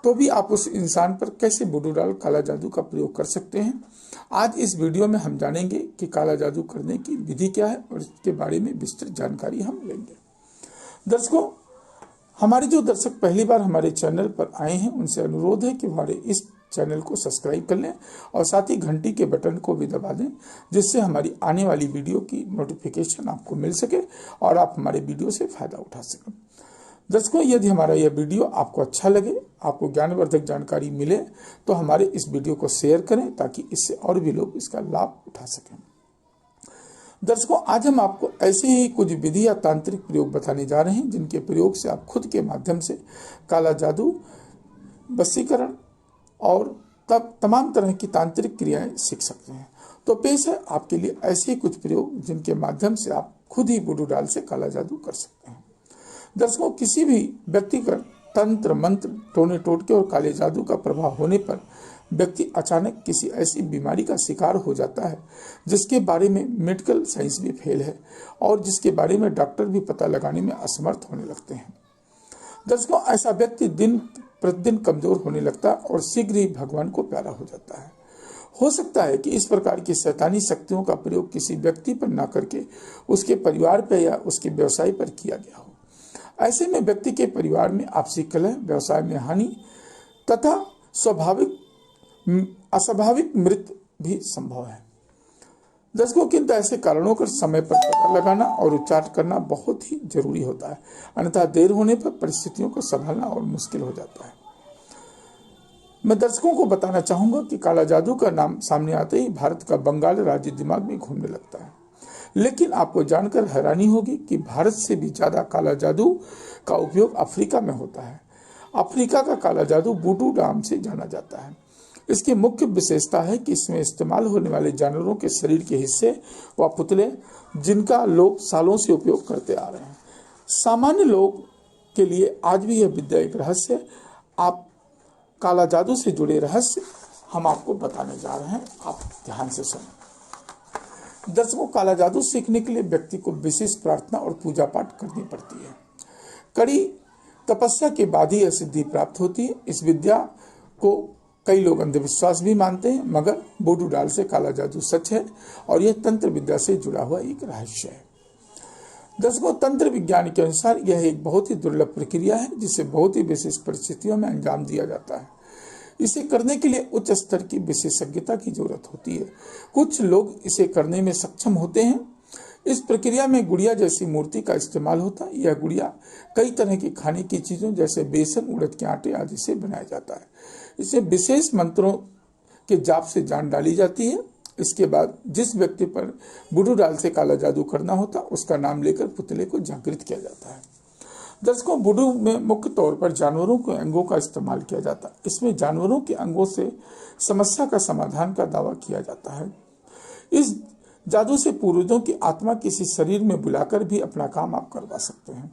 तो भी आप उस इंसान पर कैसे वुडू डॉल काला जादू का प्रयोग कर सकते हैं। आज इस वीडियो में हम जानेंगे कि काला जादू करने की विधि क्या है और इसके बारे में विस्तृत जानकारी हम लेंगे। दर्शकों, हमारे जो दर्शक पहली बार हमारे चैनल पर आए हैं उनसे अनुरोध है कि हमारे इस चैनल को सब्सक्राइब कर लें और साथ ही घंटी के बटन को भी दबा दें, जिससे हमारी आने वाली वीडियो की नोटिफिकेशन आपको मिल सके और आप हमारे वीडियो से फायदा उठा सकें। दर्शकों, यदि हमारा यह वीडियो आपको अच्छा लगे, आपको ज्ञानवर्धक जानकारी मिले, तो हमारे इस वीडियो को शेयर करें ताकि इससे और भी लोग इसका लाभ उठा सकें। दर्शकों, आज हम आपको ऐसे ही कुछ विधि या तांत्रिक प्रयोग बताने जा रहे हैं जिनके प्रयोग से आप खुद के माध्यम से काला जादू, वशीकरण और तब तमाम तरह की तांत्रिक क्रियाएं सीख सकते हैं। तो पेश है आपके लिए ऐसे ही कुछ प्रयोग जिनके माध्यम से आप खुद ही वुडू डॉल से काला जादू कर सकते हैं। दर्शकों, किसी भी व्यक्ति का तंत्र मंत्र, टोने टोटके और काले जादू का प्रभाव होने पर व्यक्ति अचानक किसी ऐसी बीमारी का शिकार हो जाता है जिसके बारे में मेडिकल साइंस भी फेल है और जिसके बारे में डॉक्टर भी पता लगाने में असमर्थ होने लगते हैं। दर्शकों, ऐसा व्यक्ति दिन प्रतिदिन कमजोर होने लगता है और शीघ्र ही भगवान को प्यारा हो जाता है। हो सकता है कि इस प्रकार की शैतानी शक्तियों का प्रयोग किसी व्यक्ति पर न करके उसके परिवार पर या उसके व्यवसाय पर किया गया हो। ऐसे में व्यक्ति के परिवार में आपसी कलह, व्यवसाय में हानि तथा अस्वाभाविक मृत्यु भी संभव है। दर्शकों, किंतु ऐसे कारणों का समय पर पता लगाना और उपचार करना बहुत ही जरूरी होता है, अन्यथा देर होने पर परिस्थितियों को संभालना और मुश्किल हो जाता है। मैं दर्शकों को बताना चाहूंगा कि काला जादू का नाम सामने आते ही भारत का बंगाल राज्य दिमाग में घूमने लगता है, लेकिन आपको जानकर हैरानी होगी कि भारत से भी ज्यादा काला जादू का उपयोग अफ्रीका में होता है। अफ्रीका का काला जादू वुडू नाम से जाना जाता है। इसकी मुख्य विशेषता है कि इसमें इस्तेमाल होने वाले जानवरों के शरीर के हिस्से व पुतले जिनका लोग सालों से उपयोग करते आ रहे हैं। सामान्य लोग के लिए आज भी यह विद्या एक रहस्य है। आप काला जादू से जुड़े रहस्य हम आपको बताने जा रहे हैं, आप ध्यान से सुनें। दर्शकों, काला जादू सीखने के लिए व्यक्ति को विशेष प्रार्थना और पूजा पाठ करनी पड़ती है। कड़ी तपस्या के बाद ही यह सिद्धि प्राप्त होती है। इस विद्या को कई लोग अंधविश्वास भी मानते हैं, मगर वुडू डॉल से काला जादू सच है और यह तंत्र विद्या से जुड़ा हुआ एक रहस्य है। दर्शकों, तंत्र विज्ञान के अनुसार यह एक बहुत ही दुर्लभ प्रक्रिया है जिसे बहुत ही विशेष परिस्थितियों में अंजाम दिया जाता है। इसे करने के लिए उच्च स्तर की विशेषज्ञता की जरूरत होती है। कुछ लोग इसे करने में सक्षम होते हैं। इस प्रक्रिया में गुड़िया जैसी मूर्ति का इस्तेमाल होता है। यह गुड़िया कई तरह की खाने की चीजों जैसे बेसन, उड़द के आटे आदि से बनाया जाता है। इसे विशेष मंत्रों के जाप से जान डाली जाती है। इसके बाद जिस व्यक्ति पर वुडू डॉल से काला जादू करना होता उसका नाम लेकर पुतले को जागृत किया जाता है। दर्शकों, वुडू में मुख्य तौर पर जानवरों के अंगों का इस्तेमाल किया जाता है। इसमें जानवरों के अंगों से समस्या का समाधान का दावा किया जाता है। इस जादू से पूर्वजों की आत्मा किसी शरीर में बुलाकर भी अपना काम आप करवा सकते हैं।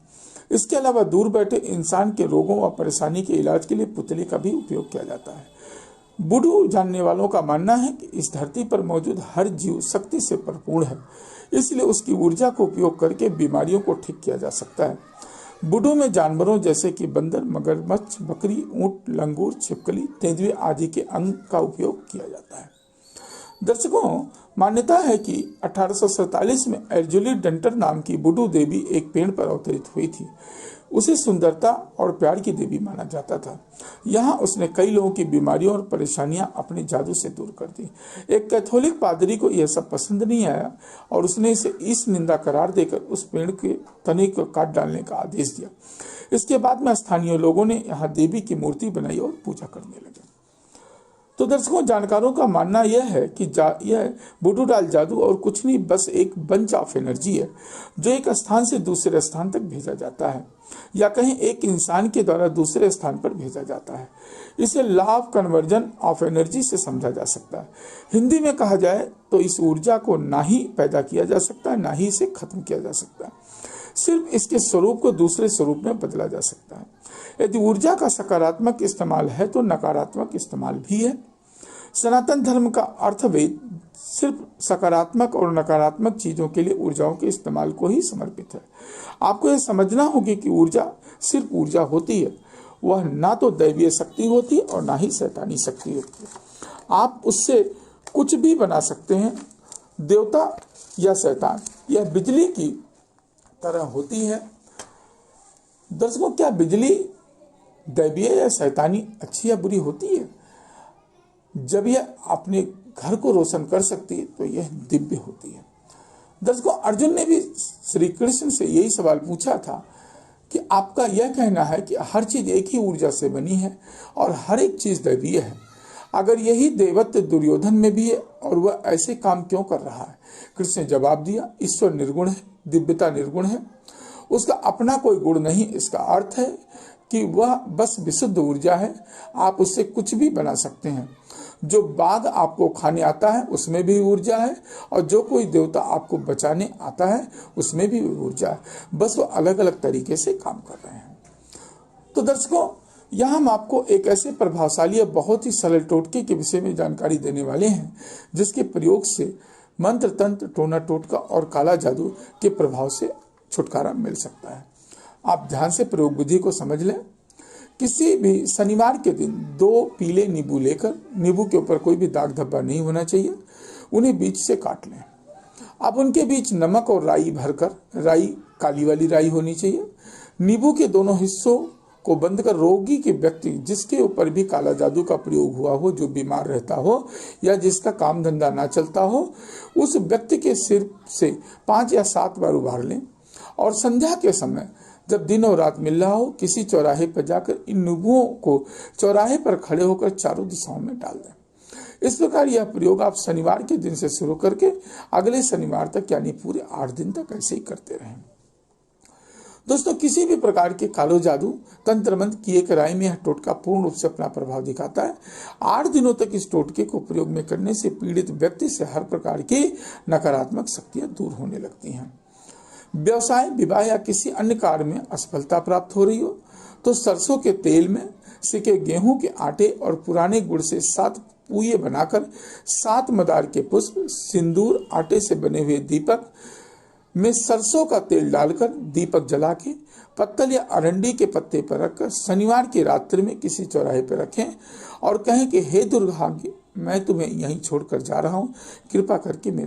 इसके अलावा दूर बैठे इंसान के रोगों व परेशानी के इलाज के लिए पुतले का भी उपयोग किया जाता है। वुडू जानने वालों का मानना है कि इस धरती पर मौजूद हर जीव शक्ति से भरपूर है, इसलिए उसकी ऊर्जा को उपयोग करके बीमारियों को ठीक किया जा सकता है। वुडू में जानवरों जैसे कि बंदर, मगरमच्छ, बकरी, ऊंट, लंगूर, छिपकली, तेंदुए आदि के अंग का उपयोग किया जाता है। दर्शकों, मान्यता है कि 1847 में एर्जुली डंटर नाम की वुडू देवी एक पेड़ पर अवतरित हुई थी। उसे सुंदरता और प्यार की देवी माना जाता था। यहाँ उसने कई लोगों की बीमारियों और परेशानियां अपने जादू से दूर कर दी। एक कैथोलिक पादरी को यह सब पसंद नहीं आया और उसने इसे इस निंदा करार देकर उस पेड़ के तने को काट डालने का आदेश दिया। इसके बाद में स्थानीय लोगों ने यहाँ देवी की मूर्ति बनाई और पूजा करने लगे। तो दर्शकों, जानकारों का मानना यह है कि यह वुडू डॉल जादू और कुछ नहीं, बस एक बंच ऑफ एनर्जी है जो एक स्थान से दूसरे स्थान तक भेजा जाता है या कहीं एक इंसान के द्वारा दूसरे स्थान पर भेजा जाता है। इसे law of conversion of energy से समझा जा सकता है। हिंदी में कहा जाए तो इस ऊर्जा को ना ही पैदा किया जा सकता है, ना ही इसे खत्म किया जा सकता है। सिर्फ इसके स्वरूप को दूसरे स्वरूप में बदला जा सकता है। यदि ऊर्जा का सकारात्मक इस्तेमाल है तो नकारात्मक इस्तेमाल भी है। सनातन धर्म का अर्थवेद सिर्फ सकारात्मक और नकारात्मक चीजों के लिए ऊर्जाओं के इस्तेमाल को ही समर्पित है। आपको यह समझना होगा कि ऊर्जा सिर्फ ऊर्जा होती है। वह ना तो दैवीय शक्ति होती और ना ही शैतानी शक्ति होती है। आप उससे कुछ भी बना सकते हैं। देवता या शैतान यह बिजली की तरह होती है। दर्शकों, क्या बिजली दैवीय या शैतानी अच्छी या बुरी होती है? जब यह अपने घर को रोशन कर सकती है तो यह दिव्य होती है। दर्शकों, अर्जुन ने भी श्री कृष्ण से यही सवाल पूछा था कि आपका यह कहना है कि हर चीज एक ही ऊर्जा से बनी है और हर एक चीज दैवीय है। अगर यही देवत्व दुर्योधन में भी है और वह ऐसे काम क्यों कर रहा है? कृष्ण ने जवाब दिया, ईश्वर निर्गुण है, दिव्यता निर्गुण है, उसका अपना कोई गुण नहीं। इसका अर्थ है कि वह बस विशुद्ध ऊर्जा है। आप उससे कुछ भी बना सकते हैं। जो बाघ आपको खाने आता है उसमें भी ऊर्जा है और जो कोई देवता आपको बचाने आता है उसमें भी ऊर्जा है। बस वो अलग अलग तरीके से काम कर रहे हैं। तो दर्शकों, यहाँ हम आपको एक ऐसे प्रभावशाली और बहुत ही सरल टोटके के विषय में जानकारी देने वाले हैं जिसके प्रयोग से मंत्र तंत्र, टोना टोटका और काला जादू के प्रभाव से छुटकारा मिल सकता है। आप ध्यान से प्रयोग विधि को समझ लें। किसी भी शनिवार के दिन 2 पीले नींबू लेकर, नींबू के ऊपर कोई भी दाग धब्बा नहीं होना चाहिए, उन्हें बीच से काट लें। अब उनके बीच नमक और राई भरकर, राई काली वाली राई होनी चाहिए। नींबू के दोनों हिस्सों को बंद कर रोगी के व्यक्ति जिसके ऊपर भी काला जादू का प्रयोग हुआ हो, जो बीमार रहता हो या जिसका काम धंधा ना चलता हो, उस व्यक्ति के सिर से 5 या 7 बार उभार लें और संध्या के समय जब दिन और रात मिल रहा हो, किसी चौराहे पर जाकर इन नींबुओं को चौराहे पर खड़े होकर चारों दिशाओं में डाल दें। इस प्रकार यह प्रयोग आप शनिवार के दिन से शुरू करके अगले शनिवार तक यानी पूरे 8 दिन तक ऐसे ही करते रहें। दोस्तों, किसी भी प्रकार के कालो जादू, तंत्र मंत्र की एक राय में यह टोटका पूर्ण रूप से अपना प्रभाव दिखाता है। 8 दिनों तक इस टोटके को प्रयोग में करने से पीड़ित व्यक्ति से हर प्रकार की नकारात्मक शक्तियां दूर होने लगती हैं। व्यवसाय, विवाह या किसी अन्य कार्य में असफलता प्राप्त हो रही हो तो सरसों के तेल में सिके गेहूं के आटे और पुराने गुड़ से 7 पुए बनाकर 7 मदार के पुष्प, सिंदूर, आटे से बने हुए दीपक में सरसों का तेल डालकर दीपक जला के पत्तल या अरंडी के पत्ते पर रखकर शनिवार की रात्रि में किसी चौराहे पर रखें और कहें कि हे दुर्भाग्य, मैं तुम्हें यहीं छोड़कर जा रहा हूं, कृपा करके मेरा